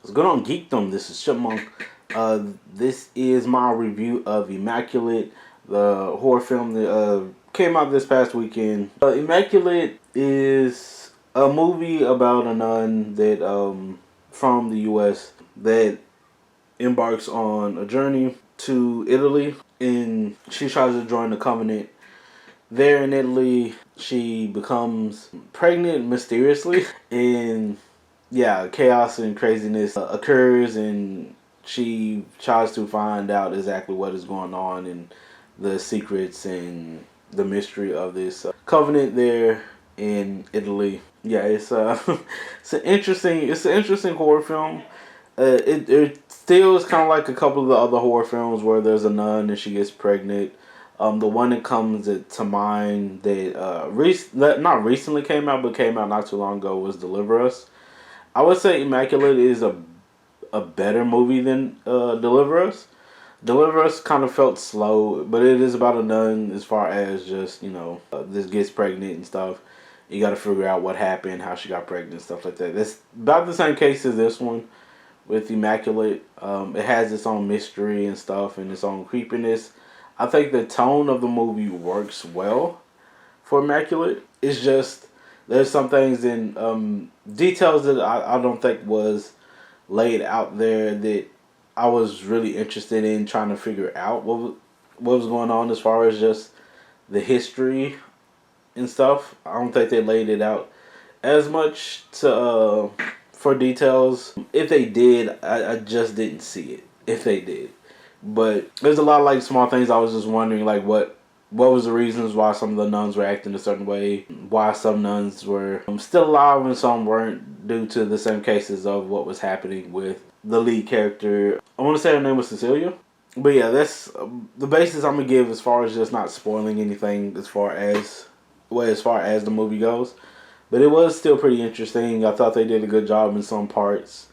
What's going on, Geekdom? This is Chipmunk. This is my review of Immaculate, the horror film that came out this past weekend. Immaculate is a movie about a nun that from the U.S. that embarks on a journey to Italy, and she tries to join the covenant. There in Italy, she becomes pregnant mysteriously, and yeah, chaos and craziness occurs, and she tries to find out exactly what is going on and the secrets and the mystery of this covenant there in Italy. Yeah, it's an interesting horror film. It still is kind of like a couple of the other horror films where there's a nun and she gets pregnant. The one that comes to mind that not recently came out but came out not too long ago was Deliver Us. I would say Immaculate is a better movie than Deliver Us. Deliver Us kind of felt slow, but it is about a nun as far as just, this gets pregnant and stuff. You got to figure out what happened, how she got pregnant, stuff like that. It's about the same case as this one with Immaculate. It has its own mystery and stuff and its own creepiness. I think the tone of the movie works well for Immaculate. It's just there's some things in details that I don't think was laid out there that I was really interested in trying to figure out what was going on as far as just the history and stuff. I don't think they laid it out as much to for details. If they did, I just didn't see it. If they did, but there's a lot of like small things I was just wondering, like what was the reasons why some of the nuns were acting a certain way, why some nuns were still alive and some weren't, due to the same cases of what was happening with the lead character. I want to say her name was Cecilia. But yeah, that's the basis I'm gonna give as far as just not spoiling anything as far as the movie goes. But it was still pretty interesting. I thought they did a good job in some parts.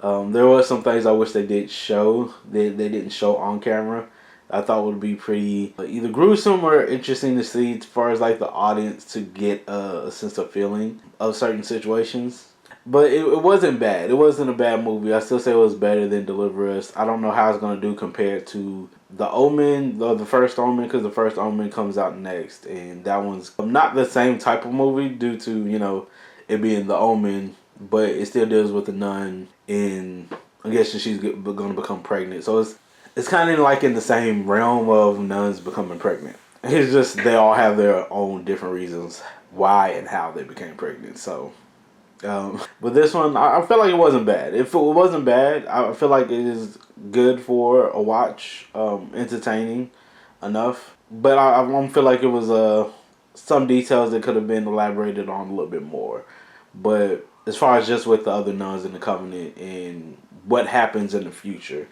There was some things I wish they did show they didn't show on camera. I thought would be pretty either gruesome or interesting to see as far as like the audience to get a sense of feeling of certain situations. But it wasn't bad. It wasn't a bad movie. I still say it was better than Deliver Us. I don't know how it's going to do compared to The Omen, the first Omen, because the first Omen comes out next. And that one's not the same type of movie due to, it being The Omen. But it still deals with the nun, and I guess she's going to become pregnant. So it's kind of like in the same realm of nuns becoming pregnant. It's just they all have their own different reasons why and how they became pregnant. So, but this one, I feel like it wasn't bad. If it wasn't bad, I feel like it is good for a watch, entertaining enough. But I don't feel like it was some details that could have been elaborated on a little bit more. But as far as just with the other nuns in the covenant and what happens in the future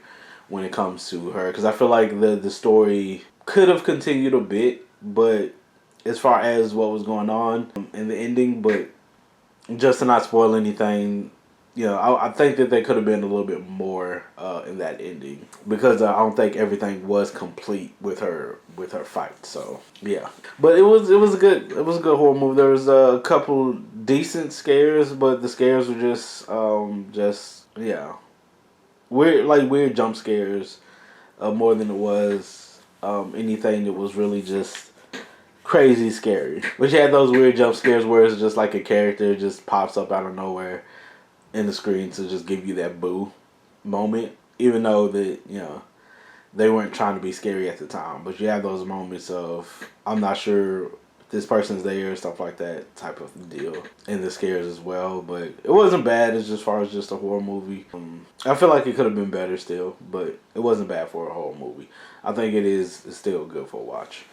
when it comes to her, because I feel like the story could have continued a bit, but as far as what was going on in the ending, but just to not spoil anything, I think that they could have been a little bit more in that ending, because I don't think everything was complete with her fight. So yeah, but it was a good horror movie. There was a couple decent scares, but the scares were just yeah, weird jump scares more than it was anything that was really just crazy scary. But you had those weird jump scares where it's just like a character just pops up out of nowhere in the screen to just give you that boo moment, even though that they weren't trying to be scary at the time. But you have those moments of I'm not sure this person's there, stuff like that type of deal, and the scares as well. But it wasn't bad as far as just a horror movie. I feel like it could have been better still, but it wasn't bad for a horror movie. I think it's still good for a watch.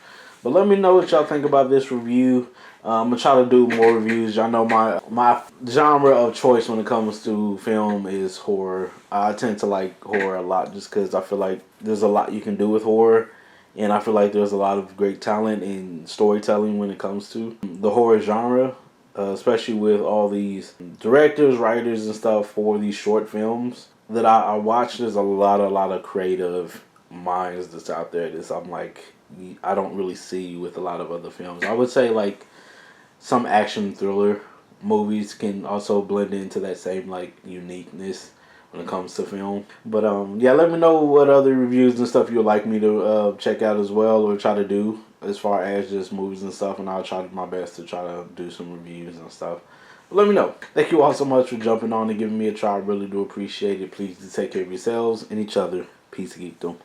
But let me know what y'all think about this review. I'm gonna try to do more reviews. Y'all know my genre of choice when it comes to film is horror. I tend to like horror a lot just because I feel like there's a lot you can do with horror, and I feel like there's a lot of great talent in storytelling when it comes to the horror genre, especially with all these directors, writers, and stuff for these short films that I watch. There's a lot of creative minds that's out there that I'm like, I don't really see with a lot of other films. I would say like some action thriller movies can also blend into that same like uniqueness when it comes to film. But yeah, let me know what other reviews and stuff you'd like me to check out as well, or try to do as far as just movies and stuff, and I'll try my best to try to do some reviews and stuff. But let me know. Thank you all so much for jumping on and giving me a try. I really do appreciate it. Please do take care of yourselves and each other. Peace, geekdom.